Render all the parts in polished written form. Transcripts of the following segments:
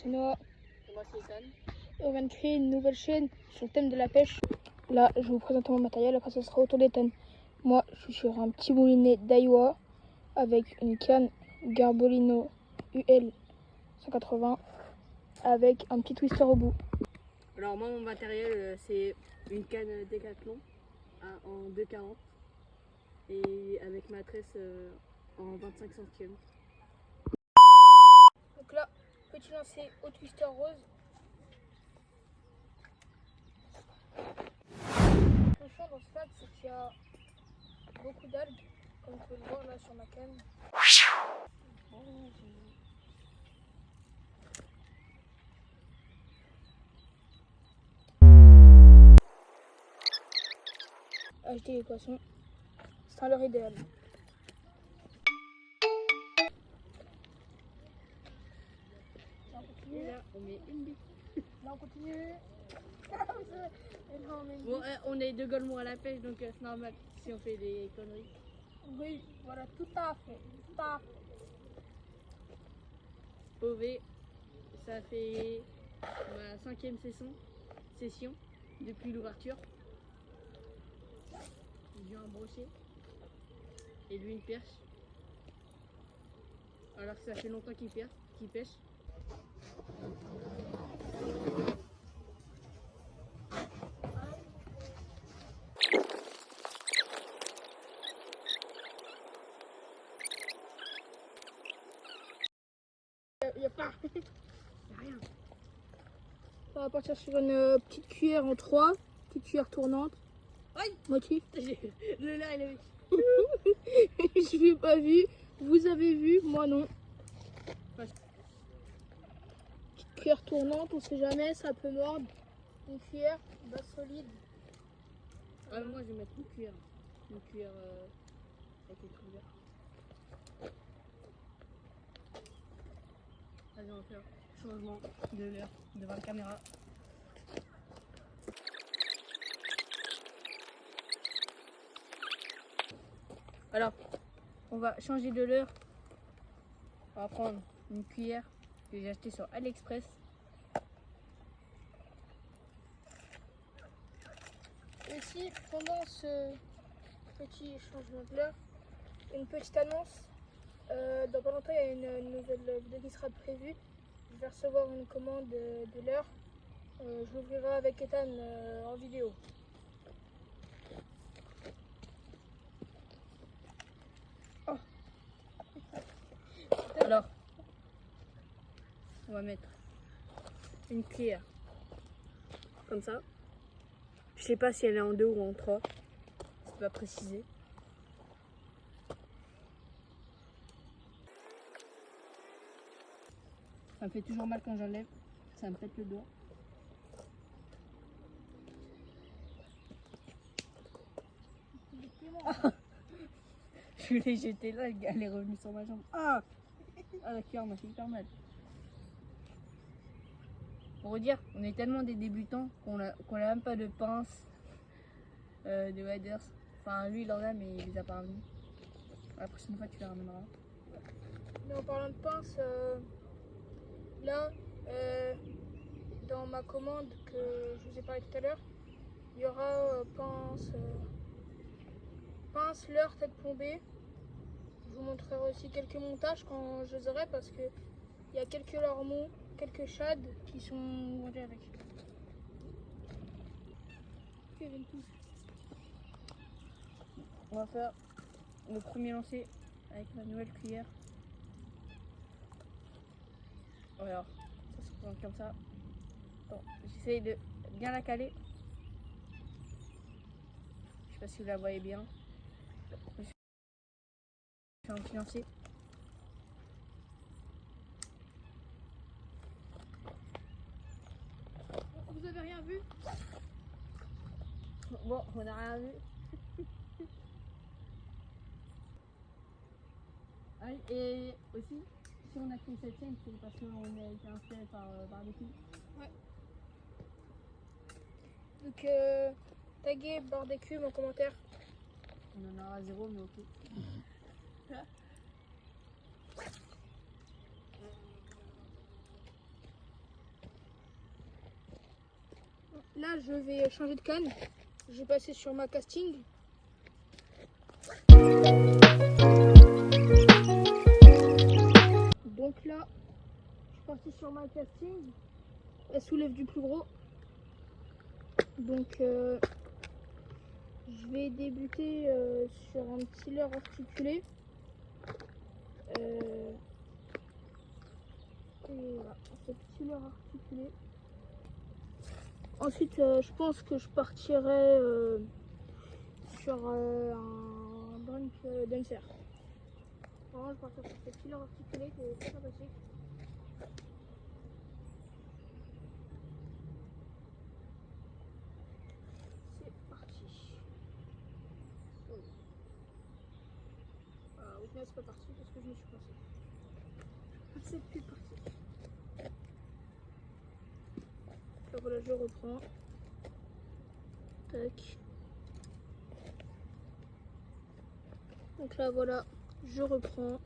c'est Noah. Et moi c'est Ethan. Et on vient de créer une nouvelle chaîne sur le thème de la pêche. Là, je vais vous présenter mon matériel, après ça sera autour d'Ethan. Moi, je suis sur un petit moulinet Daiwa avec une canne Garbolino UL 180 avec un petit twister au bout. Alors moi mon matériel c'est une canne Décathlon en 2,40 et avec ma tresse en 25 centièmes. Donc là, petit lancer au twister rose. Le fond dans ce lac, c'est qu'il y a beaucoup d'algues, comme vous pouvez le voir là sur ma canne. Acheter les poissons, c'est l'heure idéale. Là, on continue. Et là on met une bite. Là, on continue. Et là, on met une Bon bite. on est deux golemons à la pêche donc c'est normal si on fait des conneries. Oui, voilà, tout à fait. Tout à fait. Pauvé, ça fait ma 5e session depuis l'ouverture. J'ai un brochet et lui une perche. Alors que ça fait longtemps qu'il pêche. Il n'y a pas. Y a rien. On va partir sur une petite cuillère en 3, petite cuillère tournante. Aïe. Motif. Le là il est. Je l'ai pas vu. Vous avez vu, moi non. Petite cuillère tournante, on sait jamais, ça peut mordre. Une cuillère, base solide. Ah, moi je vais mettre une cuillère. Une cuillère avec une cuillère. Allez, on va faire changement de l'heure devant la caméra. Alors, on va changer de l'heure. On va prendre une cuillère que j'ai achetée sur AliExpress. Aussi, pendant ce petit changement de l'heure, une petite annonce. Dans pas longtemps, il y a une nouvelle vidéo qui sera prévue. Je vais recevoir une commande de l'heure. Je l'ouvrirai avec Ethan en vidéo. Oh. Alors, on va mettre une cuillère comme ça. Je sais pas si elle est en 2 ou en 3. C'est pas précisé. Ça me fait toujours mal quand j'enlève. Ça me pète le doigt. Je l'ai jeté là, elle est revenue sur ma jambe. Ah, la cuillère m'a fait hyper mal. Pour vous dire, on est tellement des débutants qu'on a même pas de pince de waders. Enfin, lui il en a, mais il les a pas ramenés. La prochaine fois, tu les ramèneras. Mais en parlant de pince, là, dans ma commande que je vous ai parlé tout à l'heure, il y aura pince, leurre, tête plombée. Je vous montrerai aussi quelques montages quand je les aurai parce que il y a quelques lormons, quelques shads qui sont mangés avec. On va faire le premier lancer avec la nouvelle cuillère. Alors, ça se présente comme ça. J'essaye de bien la caler. Je sais pas si vous la voyez bien. Je fais un petit lancer. Vous avez rien vu? Bon, on n'a rien vu. Ah, et aussi, si on a créé cette chaîne, c'est parce qu'on a été inspiré par barbecue. Ouais. Donc, taguez barbecue en commentaire. On en aura 0, mais ok. là, je vais changer de canne. Je vais passer sur ma casting. Donc là, je suis parti sur ma casting. Elle soulève du plus gros. Donc, je vais débuter sur un petit leurre articulé. Et voilà, ce petit leurre articulé. Ensuite, je pense que je partirai sur un drunk dancer. Vraiment, je partirai sur ce petit leurre articulé qui est très sympathique. C'est parti. Oh. Au final, c'est pas parti parce que je me suis coincée. C'est plus parti. Là, voilà, je reprends. Tac. Donc là, voilà, je reprends.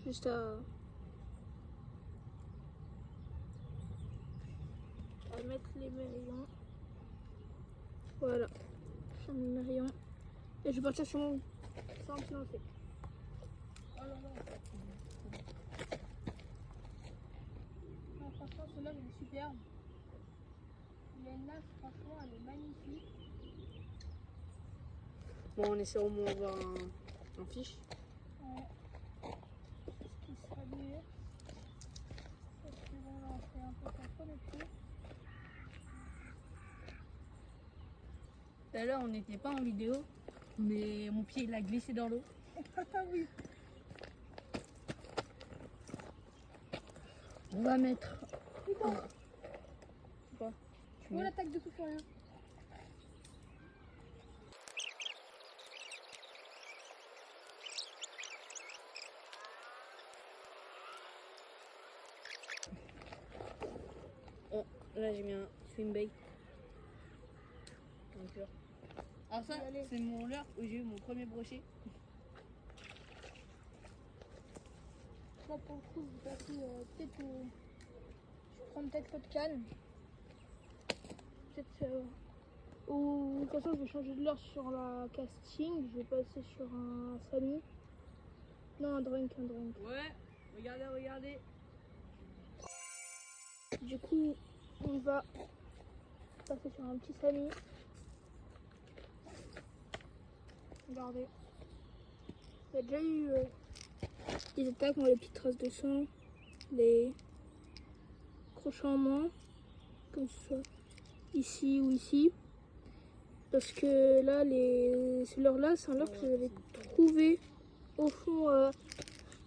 Juste à mettre les mérillons. Voilà, je ferme les mérillons. Et je vais partir sur mon petit lancer. Oh là là. Non, franchement, celle-là, elle est superbe. Il y a une nage, franchement, elle est magnifique. Bon, on essaie au moins d'avoir un fiche. Ouais. Ce qui sera mieux. Parce que bon, là, on fait un peu contre le pied. Tout à l'heure, on n'était pas en vidéo, mais mon pied il a glissé dans l'eau. Ah oui. On va mettre. Putain. Quoi? Tu vois l'attaque de tout rien. Oh, là j'ai mis un swim bait. Alors ça, c'est mon leurre où j'ai eu mon premier brochet. Là, pour le coup, je vais passer peut-être. Je vais prendre peut-être l'autre canne. Peut-être. Ou de toute façon, je vais changer de leurre sur la casting. Je vais passer sur un Samy. Non, un drink, un drink. Ouais, regardez, regardez. Du coup, on va passer sur un petit Samy. Regardez. Il y a déjà eu des attaques, les petites traces de sang, les crochets en main, comme ce soit ici ou ici. Parce que là, ce leurre-là, c'est un leurre que j'avais trouvé au fond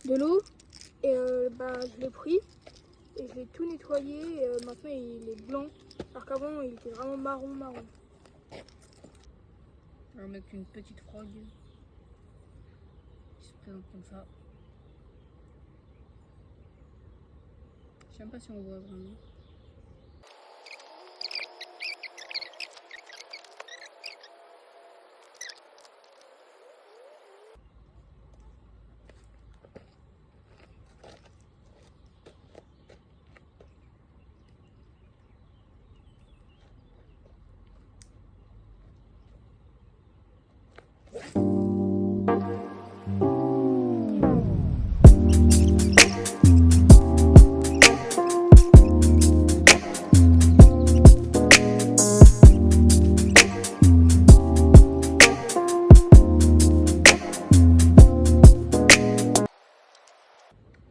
de l'eau. Et je l'ai pris et je l'ai tout nettoyé. Et, maintenant, il est blanc. Alors qu'avant, il était vraiment marron. On va mettre une petite frog qui se présente comme ça. Je sais même pas si on voit vraiment.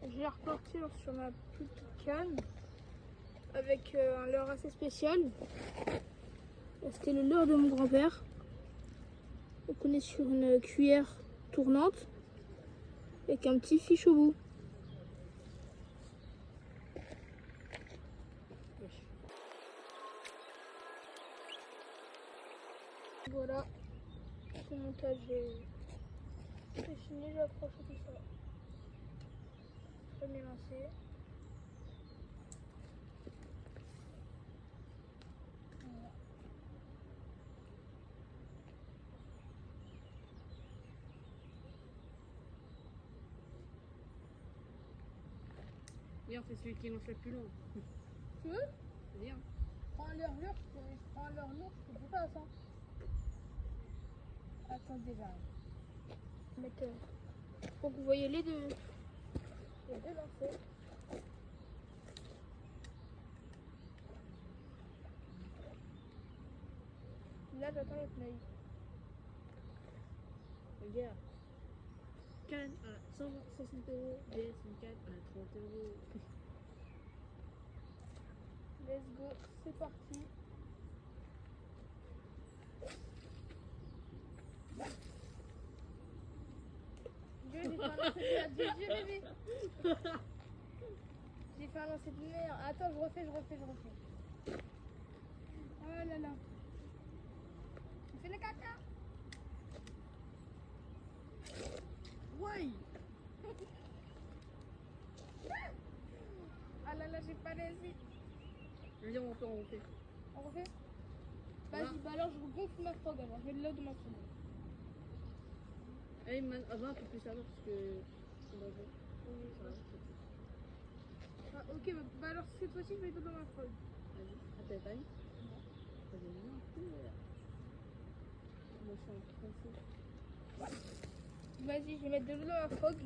Je vais repartir sur ma petite canne avec un leurre assez spécial. C'était le leurre de mon grand-père. Donc on est sur une cuillère tournante avec un petit fiche au bout. Voilà, le montage est fini, j'ai accroché tout ça. Premier lancé. Voilà. D'ailleurs, c'est celui qui lance le plus long. Tu veux? C'est bien. Alors non, je peux pas ça. Attendez, j'arrive. Mettre, pour que vous voyez les deux lancers. Là, j'attends les pneus. Regarde. Cannes à 160 euros, DS une canne à 30 euros. Let's go, c'est parti. J'ai fait un lancer de bébé. J'ai fait un lancer de merde. Attends, je refais. Oh là là. Tu fais le caca. Ouais. Ah là là, j'ai pas réussi. Vas-y, on refait. On refait. Voilà. Vas-y, bah alors je gonfle ma frog alors. Je vais l'eau de ma frog. Allez, avant, un peu plus ça va parce que. Ça va. Ah, ok, bah alors cette fois-ci, je vais l'eau dans ma frog. Vas-y. Ah, t'avais pas mis? Non. Vas-y, non, un peu. Moi, je suis un peu coincée. Vas-y, je vais mettre de l'eau dans ma frog.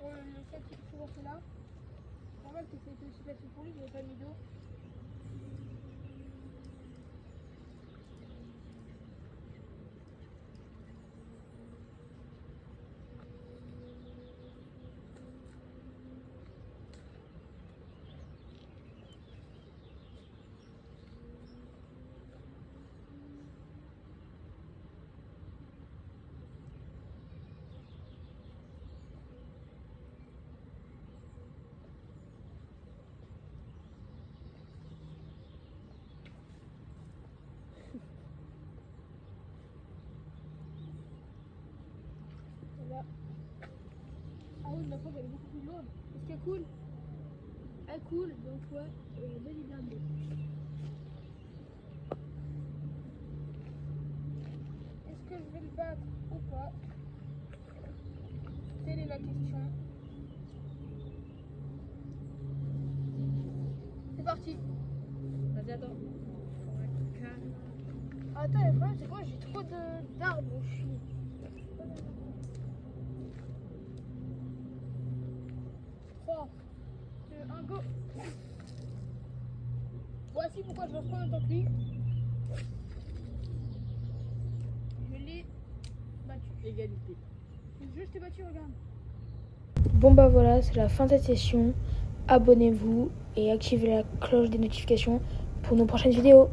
Le sac qui est toujours là. Normal que c'était aussi facile pour lui, je n'ai pas mis d'eau. Voilà. Ah oui, la frog elle est beaucoup plus lourde. Est-ce qu'elle coule? Elle coule, donc ouais, bel et bien d'eau. Est-ce que je vais le battre ou pas? Telle est la question. C'est parti. Vas-y, attends. Attends, le problème c'est que moi j'ai trop d'arbres au chien. 3, 2, 1, go. Voici pourquoi je lance pas en même temps que lui. Je l'ai battu. Égalité. Je t'ai battu, regarde. Bon bah voilà, c'est la fin de cette session. Abonnez-vous et activez la cloche des notifications pour nos prochaines vidéos.